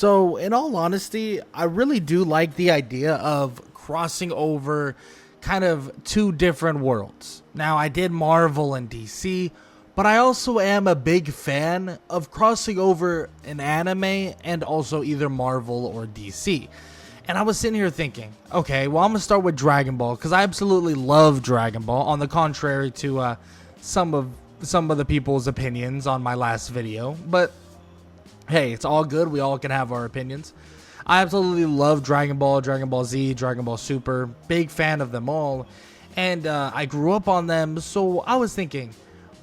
So, in all honesty, I really do like the idea of crossing over kind of two different worlds. Now, I did Marvel and DC, but I also am a big fan of crossing over an anime and also either Marvel or DC. And I was sitting here thinking, okay, well, I'm going to start with Dragon Ball because I absolutely love Dragon Ball, on the contrary to some of the people's opinions on my last video. But hey, it's all good. We all can have our opinions. I absolutely love Dragon Ball, Dragon Ball Z, Dragon Ball Super. Big fan of them all. And I grew up on them, so I was thinking,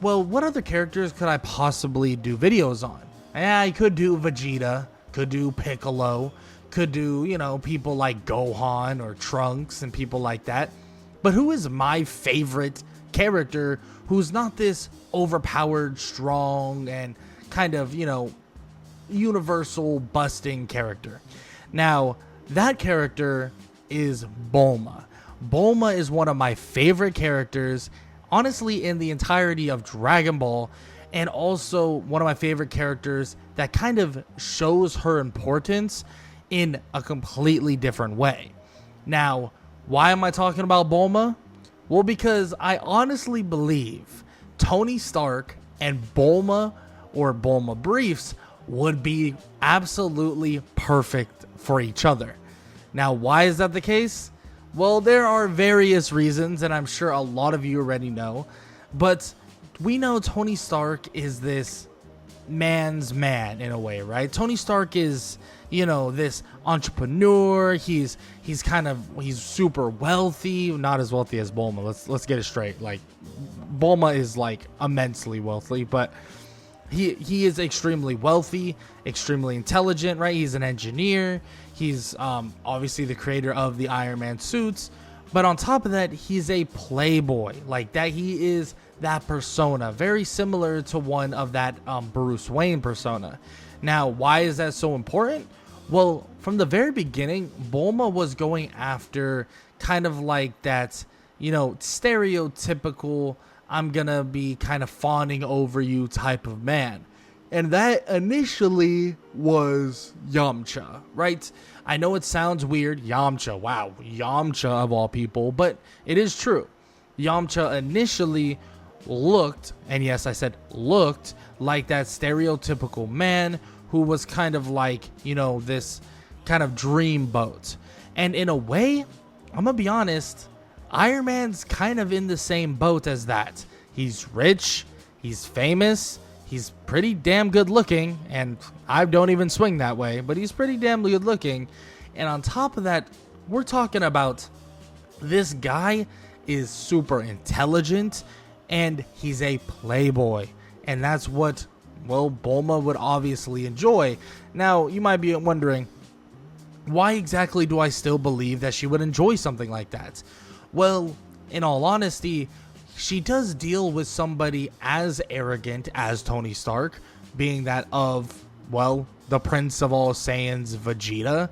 well, what other characters could I possibly do videos on? Yeah, I could do Vegeta, could do Piccolo, could do, people like Gohan or Trunks and people like that. But who is my favorite character who's not this overpowered, strong, and kind of, universal busting character? Now, that character is Bulma. Bulma is one of my favorite characters, honestly, in the entirety of Dragon Ball, and also one of my favorite characters that kind of shows her importance in a completely different way. Now, why am I talking about Bulma? Well, because I honestly believe Tony Stark and Bulma, or Bulma Briefs, would be absolutely perfect for each other. Now, why is that the case? Well, there are various reasons, and I'm sure a lot of you already know, but we know Tony Stark is this man's man in a way, right? Tony Stark is, this entrepreneur. He's super wealthy, not as wealthy as Bulma. Let's get it straight. Like, Bulma is like immensely wealthy, but he is extremely wealthy, extremely intelligent, right? He's an engineer. He's obviously the creator of the Iron Man suits. But on top of that, he's a playboy. Like that, he is that persona. Very similar to one of that Bruce Wayne persona. Now, why is that so important? Well, from the very beginning, Bulma was going after kind of like that, stereotypical, I'm gonna be kind of fawning over you type of man. And that initially was Yamcha, right? I know it sounds weird. Yamcha, wow, Yamcha of all people, but it is true. Yamcha initially looked, and yes, I said looked, like that stereotypical man who was kind of like, this kind of dreamboat. And in a way, I'm gonna be honest, Iron Man's kind of in the same boat as that. He's rich, he's famous, he's pretty damn good looking, and I don't even swing that way, but he's pretty damn good looking. And on top of that, we're talking about this guy is super intelligent, and he's a playboy. And that's what, well, Bulma would obviously enjoy. Now, you might be wondering, why exactly do I still believe that she would enjoy something like that? Well, in all honesty, she does deal with somebody as arrogant as Tony Stark, being that of, well, the Prince of all Saiyans, Vegeta.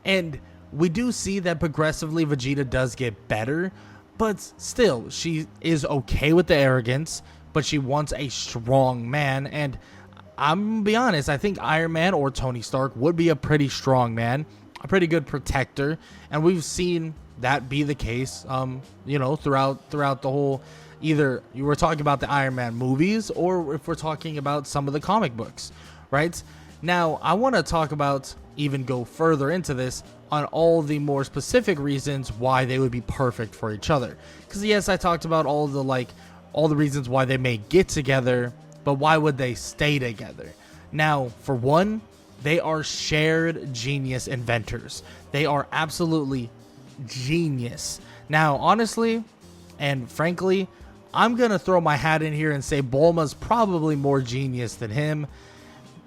And we do see that progressively Vegeta does get better, but still, she is okay with the arrogance, but she wants a strong man. And I'm gonna be honest, I think Iron Man or Tony Stark would be a pretty strong man, a pretty good protector, and we've seen that be the case, throughout the whole, either you were talking about the Iron Man movies or if we're talking about some of the comic books, right? Now, I want to talk about, even go further into this, on all the more specific reasons why they would be perfect for each other. Because yes, I talked about all the reasons why they may get together, but why would they stay together? Now, for one, they are shared genius inventors. They are absolutely genius. Now, honestly, and frankly, I'm gonna throw my hat in here and say Bulma's probably more genius than him.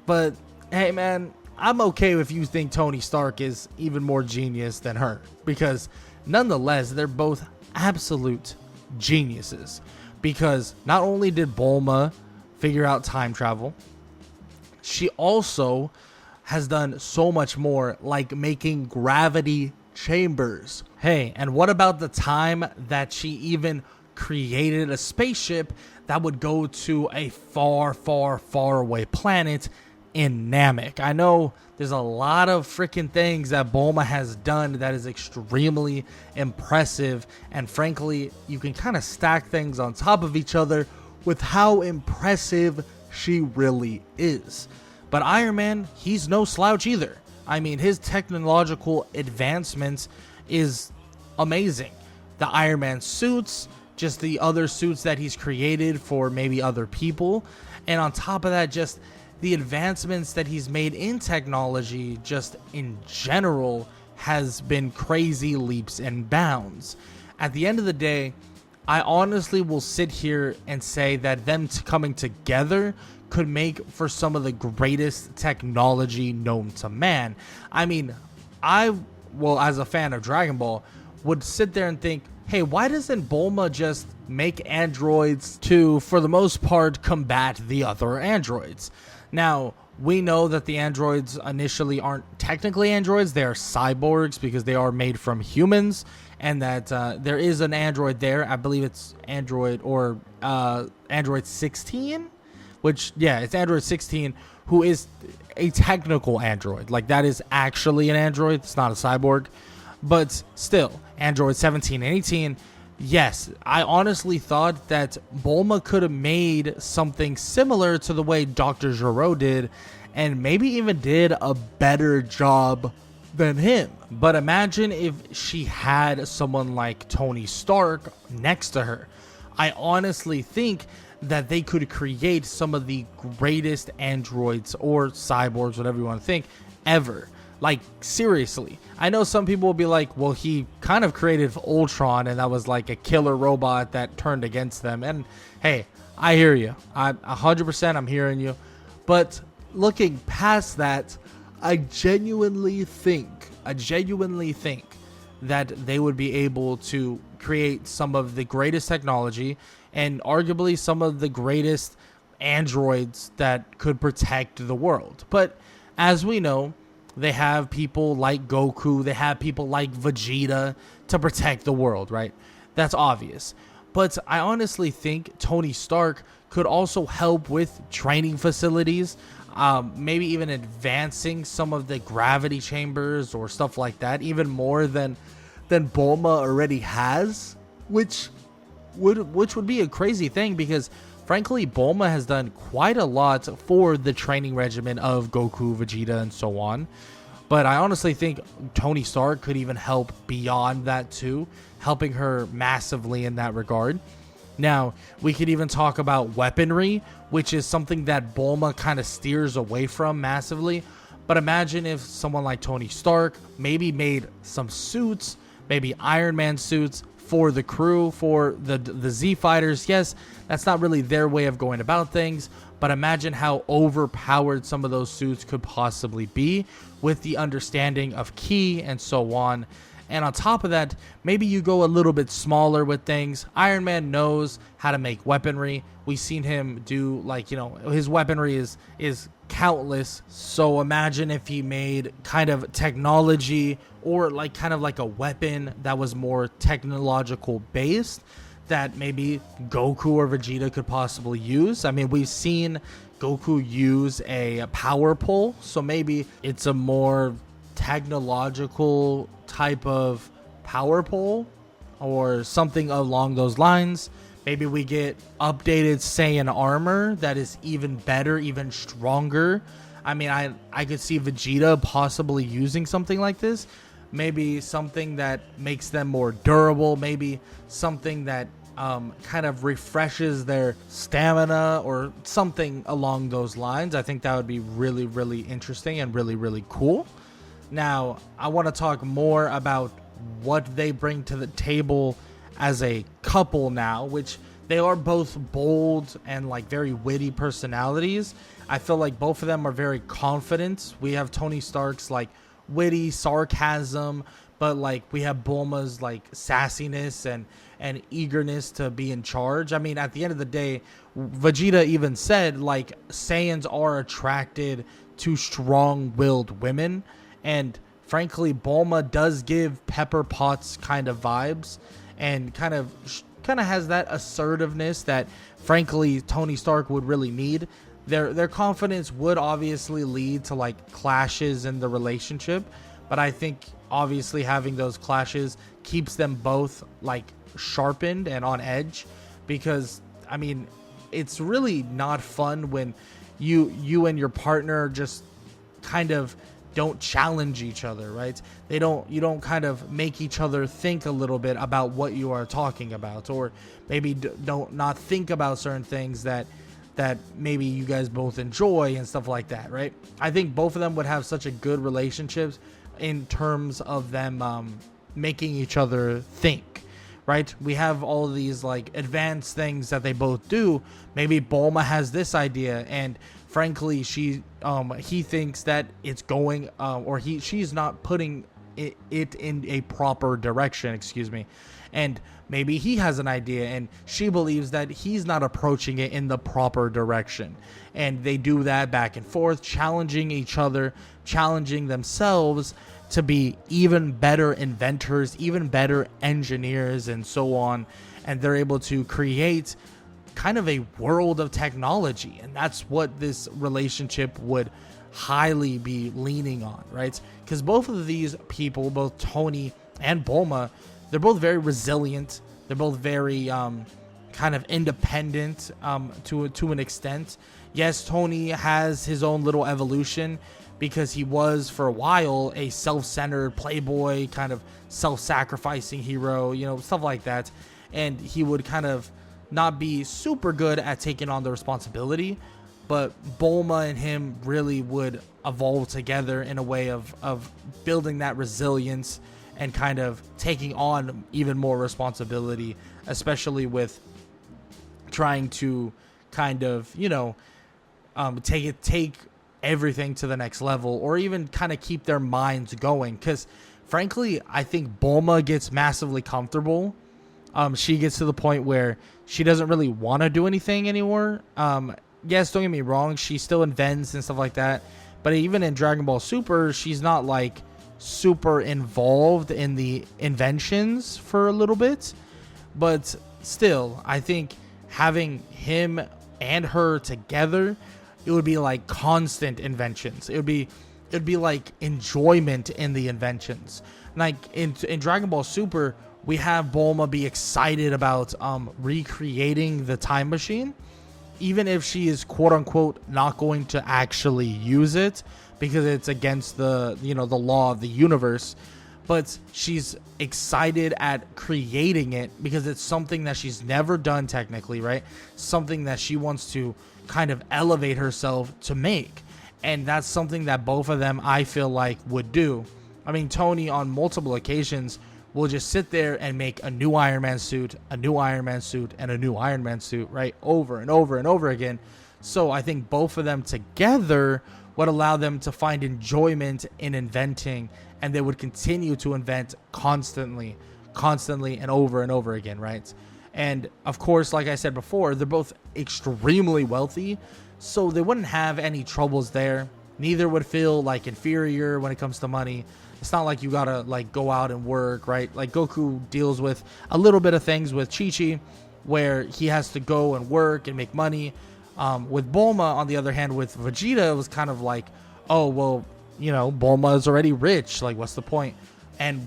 But hey, man, I'm okay if you think Tony Stark is even more genius than her, because nonetheless, they're both absolute geniuses. Because not only did Bulma figure out time travel, she also has done so much more, like making gravity chambers. Hey, and what about the time that she even created a spaceship that would go to a far, far, far away planet in Namek. I know there's a lot of freaking things that Bulma has done that is extremely impressive, and frankly, you can kind of stack things on top of each other with how impressive she really is. But Iron Man, he's no slouch either. I mean, his technological advancements is amazing. The Iron Man suits, just the other suits that he's created for maybe other people, and on top of that, just the advancements that he's made in technology just in general has been crazy leaps and bounds. At the end of the day, I honestly will sit here and say that them coming together could make for some of the greatest technology known to man. I mean, as a fan of Dragon Ball, would sit there and think, hey, why doesn't Bulma just make androids to, for the most part, combat the other androids? Now, we know that the androids initially aren't technically androids, they are cyborgs because they are made from humans, and that there is an android there. I believe it's Android 16, which, yeah, it's Android 16, who is a technical android. Like, that is actually an android, it's not a cyborg. But still, Android 17 and 18, yes, I honestly thought that Bulma could have made something similar to the way Dr. Gero did, and maybe even did a better job than him. But imagine if she had someone like Tony Stark next to her. I honestly think that they could create some of the greatest androids or cyborgs, whatever you want to think, ever. Like, seriously. I know some people will be like, well, he kind of created Ultron, and that was like a killer robot that turned against them. And hey, I hear you. 100% I'm hearing you. But looking past that, I genuinely think that they would be able to create some of the greatest technology and arguably some of the greatest androids that could protect the world. But as we know, they have people like Goku, they have people like Vegeta to protect the world, right? That's obvious. But I honestly think Tony Stark could also help with training facilities, maybe even advancing some of the gravity chambers or stuff like that, even more than Bulma already has, which would be a crazy thing, because frankly, Bulma has done quite a lot for the training regimen of Goku, Vegeta, and so on. But I honestly think Tony Stark could even help beyond that too, helping her massively in that regard. Now, we could even talk about weaponry, which is something that Bulma kind of steers away from massively. But imagine if someone like Tony Stark maybe made some suits, maybe Iron Man suits, for the crew, for the Z fighters. Yes, that's not really their way of going about things, but imagine how overpowered some of those suits could possibly be with the understanding of ki and so on. And on top of that, maybe you go a little bit smaller with things. Iron Man knows how to make weaponry. We've seen him do, like, his weaponry is countless. So imagine if he made kind of technology or kind of like a weapon that was more technological based that maybe Goku or Vegeta could possibly use. I mean, we've seen Goku use a power pole, so maybe it's a more technological type of power pole or something along those lines. Maybe we get updated Saiyan armor that is even better, even stronger. I mean, I could see Vegeta possibly using something like this. Maybe something that makes them more durable. Maybe something that kind of refreshes their stamina or something along those lines. I think that would be really, really interesting and really, really cool. Now, I want to talk more about what they bring to the table as a couple now, which they are both bold and very witty personalities. I feel like both of them are very confident. We have Tony Stark's witty sarcasm, but we have Bulma's sassiness and eagerness to be in charge. I mean, at the end of the day, Vegeta even said Saiyans are attracted to strong-willed women, and frankly, Bulma does give Pepper Potts kind of vibes, and kind of has that assertiveness that frankly Tony Stark would really need. their confidence would obviously lead to like clashes in the relationship, but I think obviously having those clashes keeps them both like sharpened and on edge, because I mean, it's really not fun when you and your partner just kind of don't challenge each other, right? You don't kind of make each other think a little bit about what you are talking about, or maybe don't not think about certain things that maybe you guys both enjoy and stuff like that, right? I think both of them would have such a good relationships in terms of them making each other think, right? We have all of these like advanced things that they both do. Maybe Bulma has this idea, and frankly, he thinks that it's going, or she's not putting it in a proper direction, excuse me. And maybe he has an idea and she believes that he's not approaching it in the proper direction. And they do that back and forth, challenging each other, challenging themselves to be even better inventors, even better engineers, and so on. And they're able to create kind of a world of technology. And that's what this relationship would highly be leaning on, right? Because both of these people, both Tony and Bulma, they're both very resilient. They're both very kind of independent to an extent. Yes, Tony has his own little evolution because he was for a while a self-centered playboy, kind of self-sacrificing hero, stuff like that. And he would kind of not be super good at taking on the responsibility, but Bulma and him really would evolve together in a way of building that resilience and kind of taking on even more responsibility, especially with trying to kind of, take everything to the next level, or even kind of keep their minds going. Because frankly, I think Bulma gets massively comfortable. She gets to the point where she doesn't really want to do anything anymore. Yes, don't get me wrong, she still invents and stuff like that. But even in Dragon Ball Super, she's not like super involved in the inventions for a little bit. But still, I think having him and her together, it would be like constant inventions. It would be like enjoyment in the inventions. Like in Dragon Ball Super, we have Bulma be excited about recreating the time machine, even if she is quote unquote not going to actually use it because it's against the law of the universe. But she's excited at creating it because it's something that she's never done technically, right? Something that she wants to kind of elevate herself to make. And that's something that both of them, I feel like, would do. I mean, Tony on multiple occasions will just sit there and make a new Iron Man suit, a new Iron Man suit, and a new Iron Man suit, right? Over and over and over again. So I think both of them together would allow them to find enjoyment in inventing, and they would continue to invent constantly and over again, right? And of course, like I said before, they're both extremely wealthy, so they wouldn't have any troubles there. Neither would feel like inferior when it comes to money. It's not like you gotta like go out and work, right? Like Goku deals with a little bit of things with Chi-Chi where he has to go and work and make money. With Bulma, on the other hand, with Vegeta, it was kind of like, oh, well, Bulma is already rich. Like, what's the point?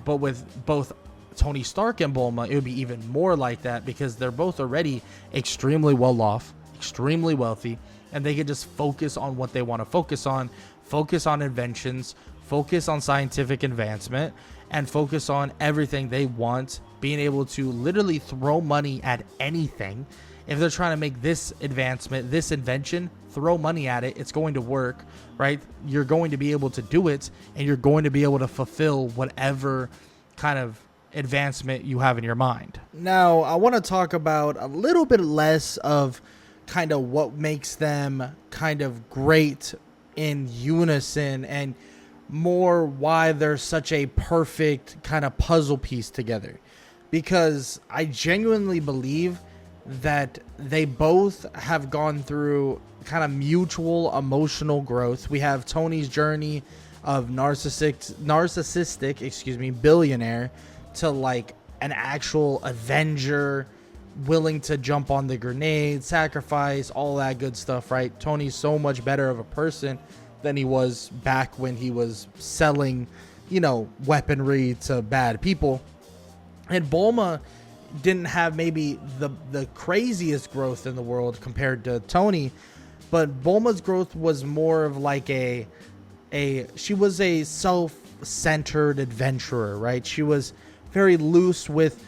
But with both Tony Stark and Bulma, it would be even more like that because they're both already extremely well off, extremely wealthy, and they could just focus on what they want to focus on inventions, focus on scientific advancement, and focus on everything they want, being able to literally throw money at anything. If they're trying to make this advancement, this invention, throw money at it, it's going to work, right? You're going to be able to do it, and you're going to be able to fulfill whatever kind of advancement you have in your mind. Now, I want to talk about a little bit less of kind of what makes them kind of great in unison, and more why they're such a perfect kind of puzzle piece together. Because I genuinely believe that they both have gone through kind of mutual emotional growth. We have Tony's journey of narcissistic, billionaire to like an actual Avenger, willing to jump on the grenade, sacrifice, all that good stuff, right? Tony's so much better of a person than he was back when he was selling, weaponry to bad people. And Bulma didn't have maybe the craziest growth in the world compared to Tony, but Bulma's growth was more of like she was a self-centered adventurer, right? She was very loose with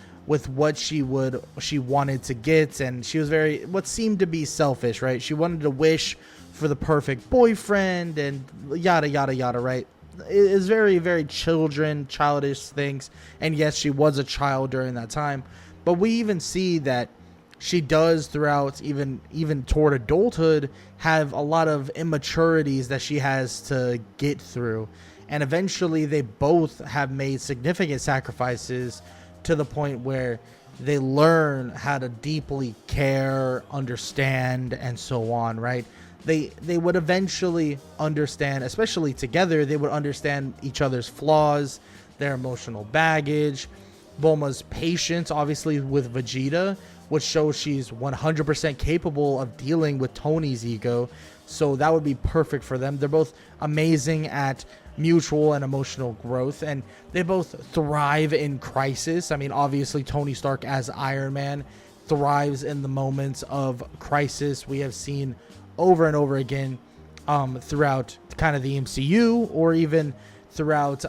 what she wanted to get, and she was very what seemed to be selfish, right? She wanted to wish for the perfect boyfriend and yada yada yada, right? It is very, very childish things, and yes, she was a child during that time, but we even see that she does throughout even toward adulthood have a lot of immaturities that she has to get through, and eventually they both have made significant sacrifices to the point where they learn how to deeply care, understand, and so on, right? They would eventually understand, especially together, they would understand each other's flaws, their emotional baggage, Bulma's patience, obviously, with Vegeta, which shows she's 100% capable of dealing with Tony's ego. So that would be perfect for them. They're both amazing at mutual and emotional growth, and they both thrive in crisis. I mean, obviously, Tony Stark as Iron Man thrives in the moments of crisis. We have seen over and over again throughout kind of the MCU, or even throughout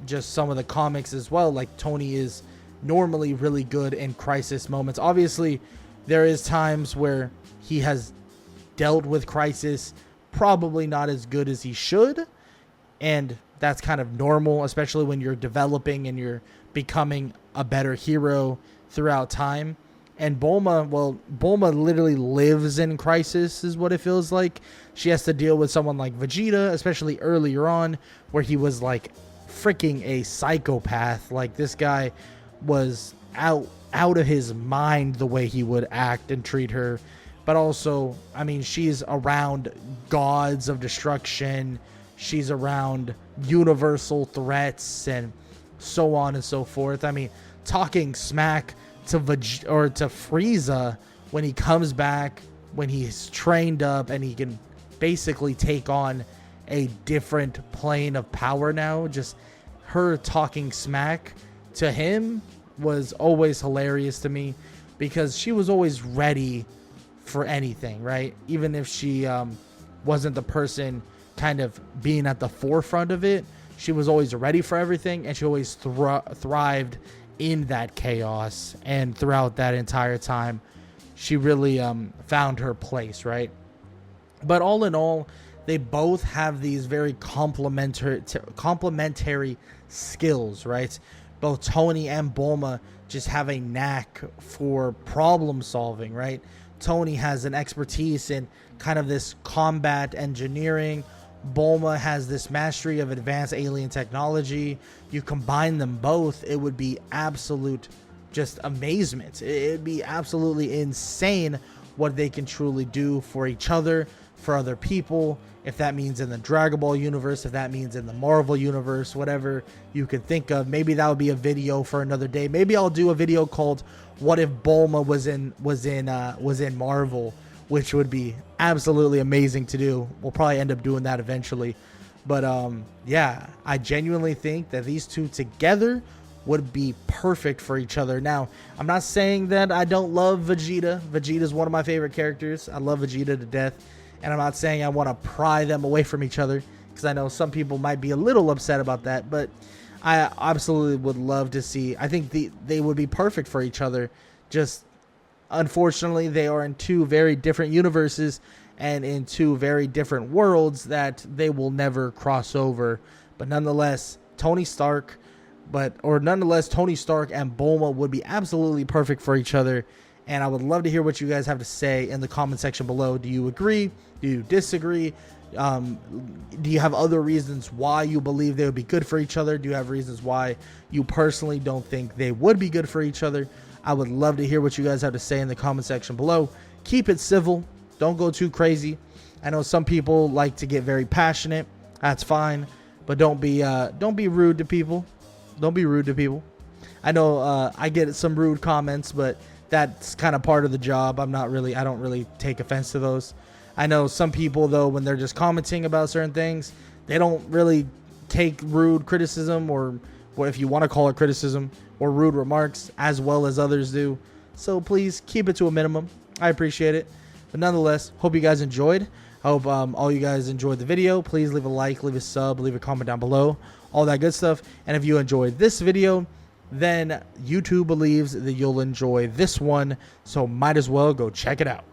just some of the comics as well. Like, Tony is normally really good in crisis moments. Obviously, there is times where he has dealt with crisis probably not as good as he should, and that's kind of normal, especially when you're developing and you're becoming a better hero throughout time. And Bulma literally lives in crisis, is what it feels like. She has to deal with someone like Vegeta, especially earlier on, where he was like freaking a psychopath. Like, this guy was out of his mind the way he would act and treat her. But also, I mean, she's around gods of destruction. She's around universal threats and so on and so forth. I mean, talking smack to Frieza when he comes back, when he's trained up and he can basically take on a different plane of power now. Just her talking smack to him was always hilarious to me, because she was always ready for anything, right? Even if she wasn't the person kind of being at the forefront of it, she was always ready for everything, and she always thrived in that chaos. And throughout that entire time, she really found her place, right? But all in all, they both have these very complementary skills, right? Both Tony and Bulma just have a knack for problem solving, right? Tony has an expertise in kind of this combat engineering. Bulma has this mastery of advanced alien technology. You combine them both, it would be absolute just amazement. It'd be absolutely insane what they can truly do for each other, for other people. If that means in the Dragon Ball universe, if that means in the Marvel universe, whatever you can think of. Maybe that would be a video for another day. Maybe I'll do a video called "What if Bulma was in Marvel," which would be absolutely amazing to do. We'll probably end up doing that eventually. But yeah, I genuinely think that these two together would be perfect for each other. Now, I'm not saying that I don't love Vegeta. Vegeta is one of my favorite characters. I love Vegeta to death. And I'm not saying I want to pry them away from each other, because I know some people might be a little upset about that. But I absolutely would love to see. I think they would be perfect for each other. Just unfortunately, they are in two very different universes and in two very different worlds that they will never cross over. But nonetheless, Tony Stark and Bulma would be absolutely perfect for each other. And I would love to hear what you guys have to say in the comment section below. Do you agree? Do you disagree? Do you have other reasons why you believe they would be good for each other? Do you have reasons why you personally don't think they would be good for each other? I would love to hear what you guys have to say in the comment section below. Keep it civil. Don't go too crazy. I know some people like to get very passionate. That's fine. But don't be rude to people. Don't be rude to people. I know I get some rude comments, but that's kind of part of the job. I don't really take offense to those. I know some people, though, when they're just commenting about certain things, they don't really take rude criticism, or what, if you want to call it criticism, or rude remarks as well as others do. So please keep it to a minimum. I appreciate it. But nonetheless, hope you guys enjoyed. I hope all you guys enjoyed the video. Please leave a like, leave a sub, leave a comment down below, all that good stuff. And if you enjoyed this video, then YouTube believes that you'll enjoy this one, so might as well go check it out.